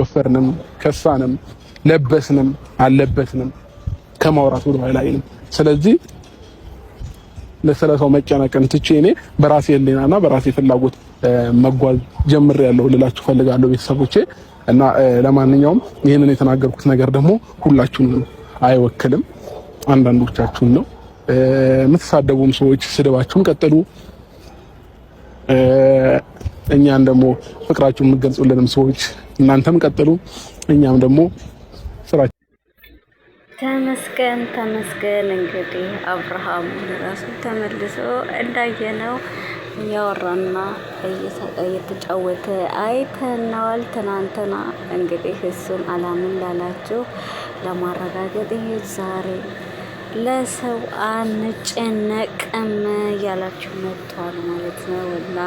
ወፈርንም ከሳንም ለበስንም አለበስንም ከማውራት ወደ ኋላ አይልም። ስለዚህ ለሰላሳው መጨነቅን ትቼ እኔ በራሴ ህሊናና በራሴ ፍላጎት መጓዝ ጀምሬያለሁ ልላችሁ ፈልጋለሁ ቤተሰቦቼ። እና ለማንኛውም ይሄንን የተናገርኩት ነገር ደግሞ ሁላችሁንም አይወክልም፣ አንዳንዶቻችሁን ነው። የምትሳደቡም ሰዎች ስድባችሁን ቀጥሉ። እኛን ደግሞ ፍቅራችሁን የምትገልጹልንም ሰዎች እናንተም ቀጥሉ። እኛም ደግሞ ስራችን ተመስገን ተመስገን። እንግዲህ አብርሃም ራሱ ተመልሶ እንዳየነው እያወራና እየተጫወተ አይተናል ትናንትና። እንግዲህ እሱን አላምን ላላችሁ ለማረጋገጥ ይሄ ዛሬ ለሰው አንጨነቅም እያላችሁ መጥቷል ማለት ነው። እና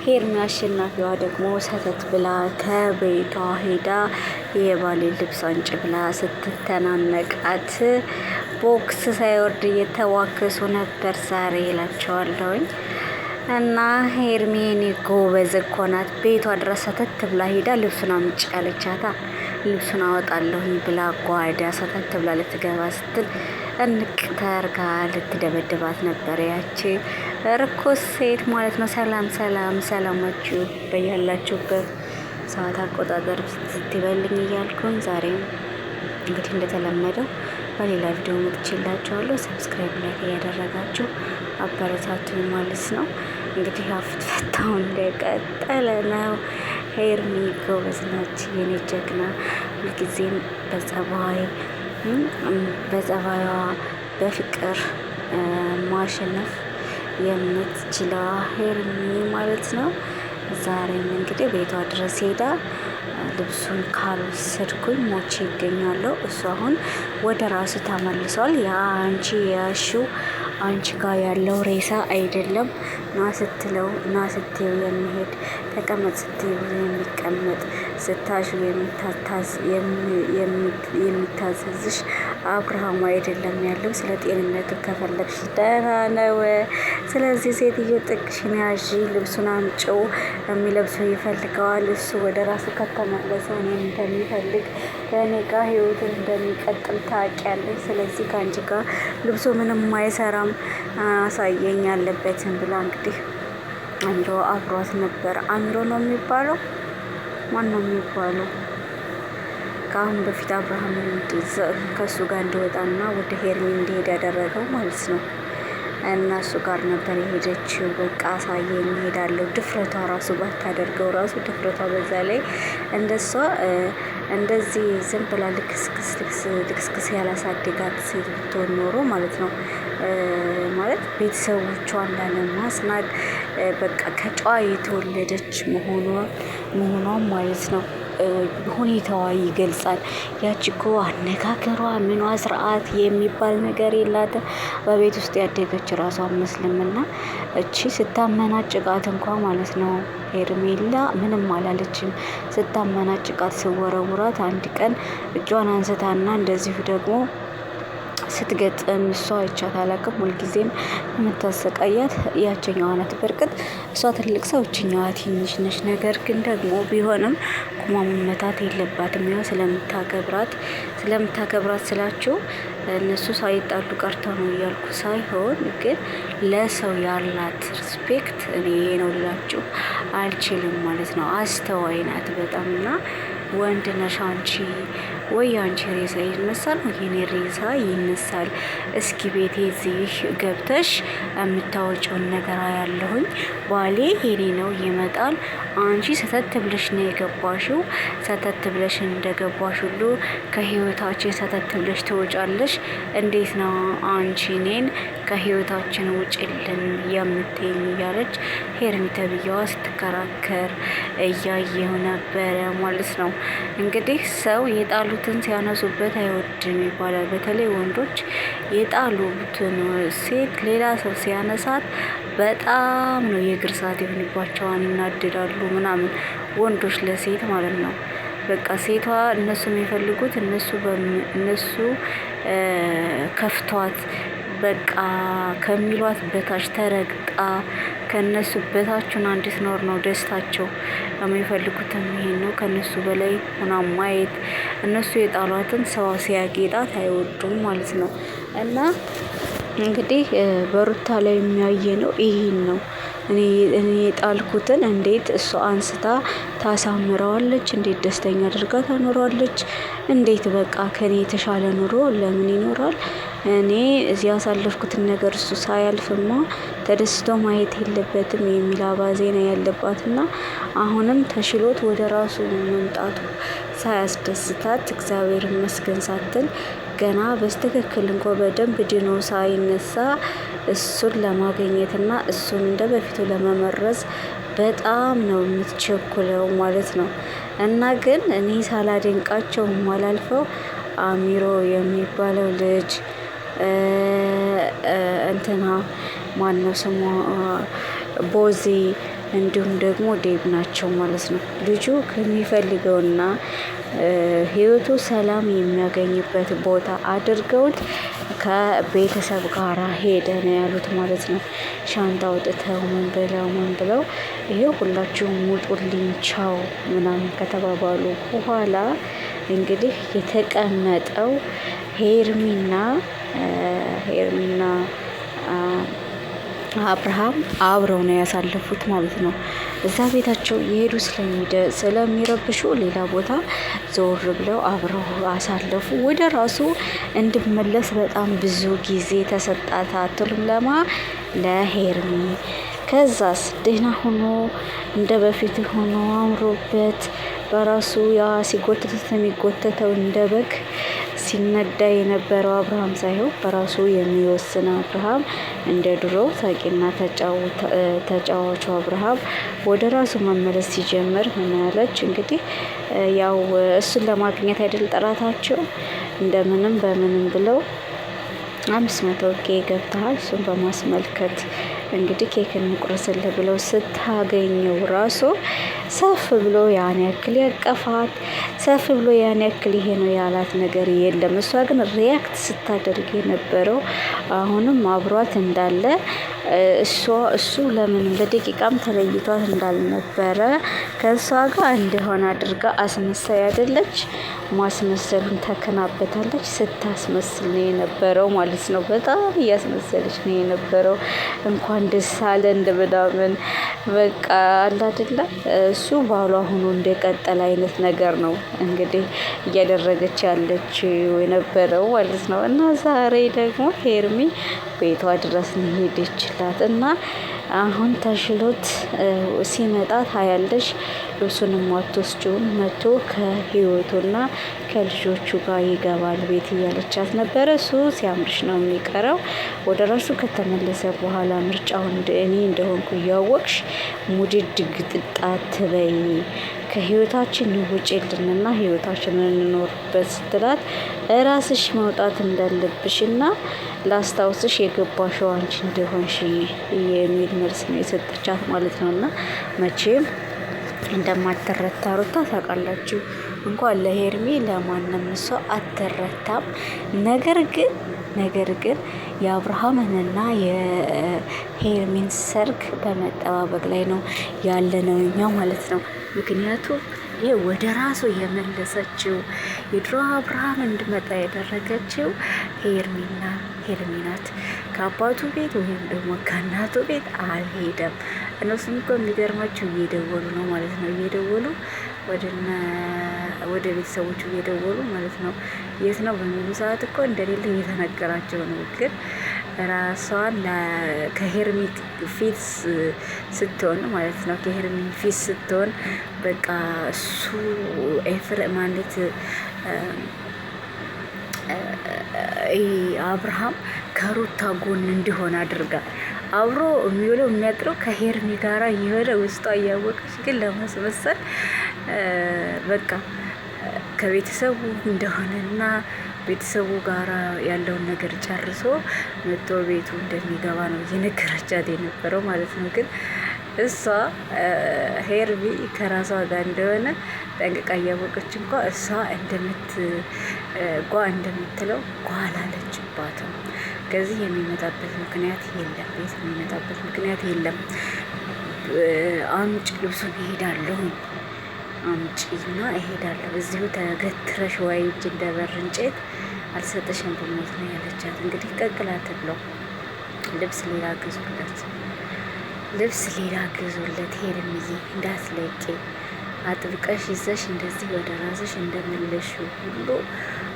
ሄርሚ አሸናፊዋ ደግሞ ሰተት ብላ ከቤቷ ሄዳ የባሌ ልብስ አንጭ ብላ ስትተናነቃት ቦክስ ሳይወርድ እየተዋከሱ ነበር ዛሬ እላቸዋለሁኝ። እና ሄርሚ እኔ ጎበዝ እኮ ናት። ቤቷ ድረስ ሰተት ብላ ሄዳ ልብሱን አምጪ ያለቻታ። ልብሱን አወጣለሁኝ ብላ ጓዳ ሰተት ብላ ልትገባ ስትል እንቅ ተርጋ ልትደበድባት ነበር ያቺ ርኩስ ሴት ማለት ነው። ሰላም ሰላም፣ ሰላማችሁ በያላችሁበት ሰዓት አቆጣጠር ስትበልኝ እያልኩኝ ዛሬም እንግዲህ እንደተለመደው በሌላ ቪዲዮ መጥቼላችኋለሁ። ሰብስክራይብ ላይክ እያደረጋችሁ አበረታቱኝ ማለት ነው። እንግዲህ አፍትፈታው እንደቀጠለ ነው። ሄርሚ ጎበዝ ናች የኔ ጀግና። ሁልጊዜም በጸባይዋ በፍቅር ማሸነፍ የምትችለው ሄርሚ ማለት ነው። ዛሬም እንግዲህ ቤቷ ድረስ ሄዳ ልብሱን ካልወሰድኩኝ ሞቼ ይገኛለሁ። እሱ አሁን ወደ ራሱ ተመልሷል። አንቺ ያልሺው አንቺ ጋር ያለው ሬሳ አይደለም። ና ስትለው ና ስትይው የሚሄድ ተቀመጥ ስትይው የሚቀመጥ ስታሹ የሚታዘዝሽ አብርሃም አይደለም ያለው። ስለ ጤንነቱ ከፈለግሽ ደህና ነው። ስለዚህ ሴትዮ ጥቅሽን ያዢ፣ ልብሱን አምጪው። የሚለብሰው ይፈልገዋል። እሱ ወደ ራሱ ከተመለሰ እኔን እንደሚፈልግ ከእኔ ጋር ህይወትን እንደሚቀጥል ታውቂያለሽ። ስለዚህ ከአንቺ ጋር ልብሱ ምንም አይሰራም፣ አሳየኝ ያለበትን ብላ እንግዲህ አሚሮ አብሯት ነበር። አሚሮ ነው የሚባለው? ማን ነው የሚባለው? ከአሁን በፊት አብርሃም ከእሱ ጋር እንዲወጣና ወደ ሄርሚ እንዲሄድ ያደረገው ማለት ነው። እና እሱ ጋር ነበር የሄደችው። በቃ አሳየኝ እሄዳለሁ። ድፍረቷ ራሱ ባታደርገው ራሱ ድፍረቷ በዛ ላይ እንደሷ እንደዚህ ዝም ብላ ልክስክስ ያላሳደጋት ሴት ብትሆን ኖሮ ማለት ነው ማለት ቤተሰቦቿን ላለማስናድ በቃ ከጨዋ የተወለደች መሆኗን ማለት ነው ሁኔታዋ ይገልጻል። ያቺ እኮ አነጋገሯ ምኗ ስርዓት የሚባል ነገር የላትም። በቤት ውስጥ ያደገች ራሷ መስልምና እቺ ስታመናጭቃት እንኳ ማለት ነው ሄርሜላ ምንም አላለችም። ስታመናጭቃት ስወረውራት አንድ ቀን እጇን አንስታና እንደዚሁ ደግሞ ስትገጥም እሷ አይቻት አላውቅም። ሁልጊዜም የምታሰቃያት ያቸኛዋ ናት። በርግጥ እሷ ትልቅ ሰው እችኛዋ ትንሽ ነች። ነገር ግን ደግሞ ቢሆንም ቁማ መመታት የለባትም። ያው ስለምታከብራት ስላችሁ እነሱ ሳይጣሉ ቀርተው ነው እያልኩ ሳይሆን፣ ግን ለሰው ያላት ሪስፔክት እኔ ይሄ ነው ልላችሁ አልችልም ማለት ነው። አስተዋይ ናት በጣም እና ወንድ ነሽ አንቺ ወይ አንቺ ሬሳ ይነሳል ወይ የኔ ሬሳ ይነሳል። እስኪ ቤቴ እዚህ ገብተሽ የምታወጪውን ነገር ያለሁኝ ባሌ የኔ ነው ይመጣል። አንቺ ሰተት ብለሽ ነው የገባሽው። ሰተት ብለሽ እንደገባሽ ሁሉ ከህይወታችን ሰተት ብለሽ ትወጫለሽ። እንዴት ነው አንቺ እኔን ከህይወታችን ውጭልን የምትይኝ? እያለች ሄርሚ ተብዬዋ ስትከራከር እያየሁ ነበረ ማለት ነው። እንግዲህ ሰው የጣሉትን ሲያነሱበት አይወድም ይባላል። በተለይ ወንዶች የጣሉትን ሴት ሌላ ሰው ሲያነሳት በጣም ነው የእግር ሰዓት ይሆንባቸዋል፣ ይናደዳሉ ምናምን ወንዶች ለሴት ማለት ነው። በቃ ሴቷ እነሱ የሚፈልጉት እነሱ ከፍቷት በቃ ከሚሏት በታች ተረግጣ ከነሱ በታችን እንድትኖር ነው ደስታቸው። የሚፈልጉትም ይሄን ነው። ከነሱ በላይ ሆና ማየት። እነሱ የጣሏትን ሰው ሲያጌጣት አይወዱም ማለት ነው። እና እንግዲህ በሩታ ላይ የሚያየ ነው ይሄን ነው። እኔ የጣልኩትን እንዴት እሷ አንስታ ታሳምረዋለች? እንዴት ደስተኛ አድርጋ ታኖረዋለች? እንዴት በቃ ከኔ የተሻለ ኑሮ ለምን ይኖራል? እኔ እዚህ ያሳለፍኩትን ነገር እሱ ሳያልፍማ ተደስቶ ማየት የለበትም የሚል አባዜ ነው ያለባትና አሁንም ተሽሎት ወደ ራሱ መምጣቱ ሳያስደስታት እግዚአብሔር ይመስገን ሳትል ገና በስትክክል እንኳ በደንብ ድኖ ሳይነሳ እሱን ለማግኘትና እሱን እንደ በፊቱ ለመመረዝ በጣም ነው የምትቸኩለው ማለት ነው። እና ግን እኔ ሳላደንቃቸው ማላልፈው አሚሮ የሚባለው ልጅ እንትና ማነው ስሟ ቦዚ እንዲሁም ደግሞ ዴብ ናቸው ማለት ነው። ልጁ ከሚፈልገውና ህይወቱ ሰላም የሚያገኝበት ቦታ አድርገውት ከቤተሰብ ጋር ሄደ ነው ያሉት ማለት ነው። ሻንጣ አውጥተው ምን ብለው ይሄው ሁላችሁም ውጡልኝ ቻው ምናምን ከተባባሉ በኋላ እንግዲህ የተቀመጠው ሄርሚና አብርሃም አብረው ነው ያሳለፉት ማለት ነው። እዛ ቤታቸው የሄዱ ስለሚረብሹ ሌላ ቦታ ዞር ብለው አብረው አሳለፉ። ወደ ራሱ እንድመለስ በጣም ብዙ ጊዜ ተሰጣት አትሉም? ለሄርሚ ከዛስ ደህና ሆኖ እንደ በፊት ሆኖ አምሮበት በራሱ ያ ሲጎተት የሚጎተተው እንደ በግ ሲነዳ የነበረው አብርሃም ሳይሆን በራሱ የሚወስን አብርሃም እንደ ድሮ ሳቂና ተጫዋቹ አብርሃም ወደ ራሱ መመለስ ሲጀምር ምን ያለች እንግዲህ ያው እሱን ለማግኘት አይደል ጠላታቸው እንደምንም በምንም ብለው 500 ኬክ ገብተሃል እሱን በማስመልከት እንግዲህ ኬክ እንቁረስልህ ብለው ስታገኘው ራሱ ሰፍ ብሎ ያን ያክል ያቀፋት ሰፍ ብሎ ያን ያክል ይሄ ነው ያላት ነገር የለም። እሷ ግን ሪያክት ስታደርግ የነበረው አሁንም አብሯት እንዳለ እሱ ለምን ለደቂቃም ተለይቷት እንዳልነበረ ከእሷ ጋር እንደሆነ አድርጋ አስመሳይ አይደለች። ማስመሰሉን ተከናበታለች። ስታስመስል ነው የነበረው ማለት ነው። በጣም እያስመሰለች ነው የነበረው። እንኳን ደስ አለ እንደምናምን በቃ አለ አይደለ እሱ ባሏ ሆኖ እንደቀጠለ አይነት ነገር ነው እንግዲህ እያደረገች ያለች የነበረው ማለት ነው። እና ዛሬ ደግሞ ሄርሚ ቤቷ ድረስ ነው ሄደችላት እና አሁን ተሽሎት ሲመጣ ታያለሽ። ልብሱንም አትወስጂውም መቶ ከህይወቱና ከልጆቹ ጋር ይገባል ቤት እያለቻት ነበረ። እሱ ሲያምርሽ ነው የሚቀረው። ወደ ራሱ ከተመለሰ በኋላ ምርጫው እኔ እንደሆንኩ እያወቅሽ ሙድድ ግጥጣ ትበይ ከህይወታችን ውጪልንና ህይወታችንን እንኖርበት ስትላት ራስሽ መውጣት እንዳለብሽና ላስታውስሽ የገባሽው አንቺ እንደሆንሽ የሚል መልስ ነው የሰጠቻት ማለት ነውና መቼም እንደማትረታ ሩታ ታውቃላችሁ። እንኳን ለሄርሚ ለማንም እሷ አትረታም። ነገር ግን የአብርሃምንና የሄርሚን ሰርግ በመጠባበቅ ላይ ነው ያለነው እኛ ማለት ነው። ምክንያቱም ይሄ ወደ ራሱ የመለሰችው የድሮ አብርሃም እንድመጣ ያደረገችው ሄርሚ ናት። ከአባቱ ቤት ወይም ደግሞ ከእናቱ ቤት አልሄደም። እነሱም እኮ የሚገርማቸው እየደወሉ ነው ማለት ነው። እየደወሉ ወደ ቤተሰቦቹ እየደወሉ ማለት ነው። የት ነው በሚሉ ሰዓት እኮ እንደሌለ እየተነገራቸው ነው። ግን ራሷን ከሄርሚ ፊት ስትሆን ማለት ነው ከሄርሚ ፊት ስትሆን በቃ እሱ ማለት አብርሃም ከሩታ ጎን እንዲሆን አድርጋ አብሮ የሚውለው የሚያጥረው ከሄርሚ ጋራ የሆነ ውስጧ እያወቀች ግን ለማስመሰል በቃ ከቤተሰቡ እንደሆነና ቤተሰቡ ጋራ ያለውን ነገር ጨርሶ መጥቶ ቤቱ እንደሚገባ ነው እየነገረቻት የነበረው ማለት ነው። ግን እሷ ሄርሚ ከራሷ ጋር እንደሆነ ጠንቅቃ እያወቀች እንኳ እሷ እንደምትለው ጓ አላለችባትም። ከዚህ የሚመጣበት ምክንያት የለም። ቤት የሚመጣበት ምክንያት የለም። አምጪ ልብሱን እሄዳለሁ፣ አምጪና እሄዳለሁ። እዚሁ ተገትረሽ ዋይ እጅ እንደበር እንጨት አልሰጥሽም ብሞት ነው ያለቻት። እንግዲህ ቀቅላት ብለው ልብስ ሌላ ግዙለት፣ ልብስ ሌላ ግዙለት። ሄርምዬ እንዳትለቂ አጥብቀሽ ይዘሽ እንደዚህ ወደ ራስሽ እንደመለሹ ሁሉ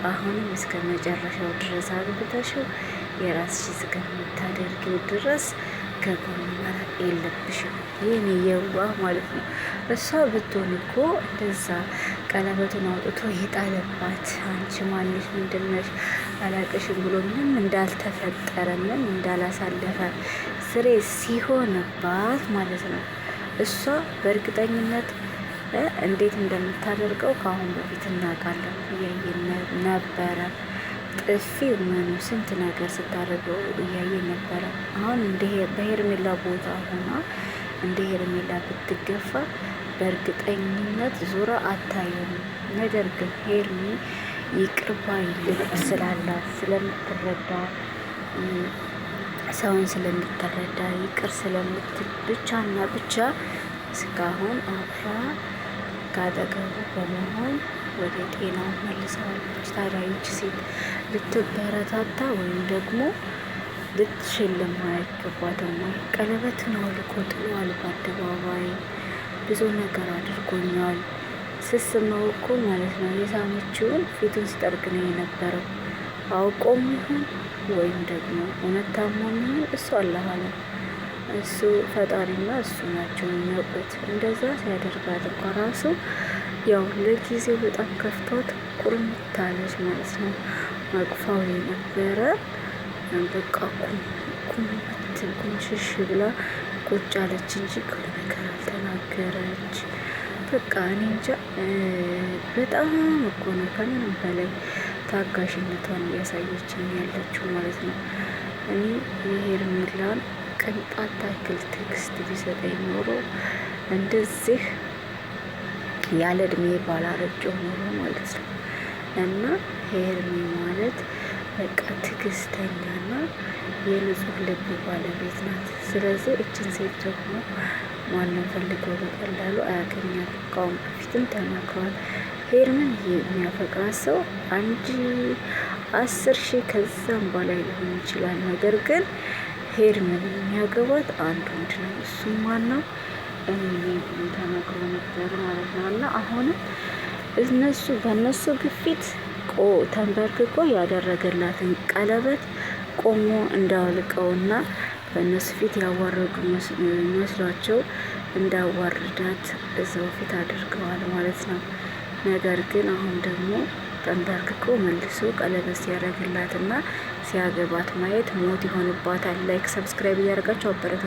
አሁንም እስከ መጨረሻው ድረስ አግብተሽው የራስሽ እስከምታደርጊው ድረስ ከጎኑ መራቅ የለብሽም። ይህን የዋህ ማለት ነው። እሷ ብትሆን እኮ እንደዛ ቀለበቱን አውጥቶ የጣለባት አንቺ ማንሽ ምንድነሽ አላቅሽም ብሎ ምንም እንዳልተፈጠረ ምንም እንዳላሳለፈ ስሬ ሲሆንባት ማለት ነው። እሷ በእርግጠኝነት እንዴት እንደምታደርገው ከአሁን በፊት እናውቃለን፣ እያየን ነበረ። ጥፊ ምኑ ስንት ነገር ስታደርገው እያየን ነበረ። አሁን በሄርሜላ ቦታ ሆና እንደ ሄርሜላ ብትገፋ በእርግጠኝነት ዙራ አታየም። ነገር ግን ሄርሜ ይቅር ባይ ልብ ስላላት ስለምትረዳ ሰውን ስለምትረዳ ይቅር ስለምትል ብቻና ብቻ እስካሁን አብራ ካጠገቡ በመሆን ወደ ጤናው መልሰዋለች። ታዲያ ይቺ ሴት ልትበረታታ ወይም ደግሞ ልትሸልም አይገባትም ወይ? ቀለበትን አውልቆ ጥሏል በአደባባይ። ብዙ ነገር አድርጎኛል። ስስመው እኮ ማለት ነው የሳመችውን ፊቱን ሲጠርግ ነው የነበረው። አውቆም ይሁን ወይም ደግሞ እውነት ታሞም ይሁን እሱ አላህ እሱ ፈጣሪና እሱ ናቸው የሚያውቁት። እንደዛ ሲያደርጋት እንኳ ራሱ ያው ለጊዜው በጣም ከፍቷት ቁርምታለች ማለት ነው። አቅፋው የነበረ በቃ ኩምሽሽ ብላ ቁጭ አለች እንጂ ክፉ ነገር አልተናገረች። በቃ እኔ እንጃ በጣም እኮ ነው ከምንም በላይ ታጋሽነቷን እያሳየችን ያለችው ማለት ነው። እኔ የሄርሜላን ቅንጣት ታክል ትዕግስት ቢሰጠኝ ኖሮ እንደዚህ ያለ እድሜ ባላረጀው ኖሮ ማለት ነው። እና ሄርሜ ማለት በቃ ትዕግስተኛና የንጹህ ልብ ባለቤት ናት። ስለዚህ እችን ሴት ደግሞ ማንም ፈልገው በቀላሉ አያገኛት። ከአሁን በፊትም ተናግረዋል። ሄርሜን የሚያፈቅራት ሰው 10,000 ከዛም በላይ ሊሆን ይችላል። ነገር ግን ሄርሜን የሚያገባት አንድ ወንድ ነው። እሱም ማነው? ተናግሮ ነበር ማለት ነው። እና አሁንም እነሱ በእነሱ ግፊት ተንበርክኮ ያደረገላትን ቀለበት ቆሞ እንዳወልቀውና በእነሱ ፊት ያዋረዱ መስሏቸው እንዳዋርዳት እዛው ፊት አድርገዋል ማለት ነው። ነገር ግን አሁን ደግሞ ተንበርክኮ መልሶ ቀለበት ሲያደርግላትና ሲያገባት ማየት ሞት ይሆንባታል። ላይክ ሰብስክራይብ እያደረጋችሁ አበረታቱ።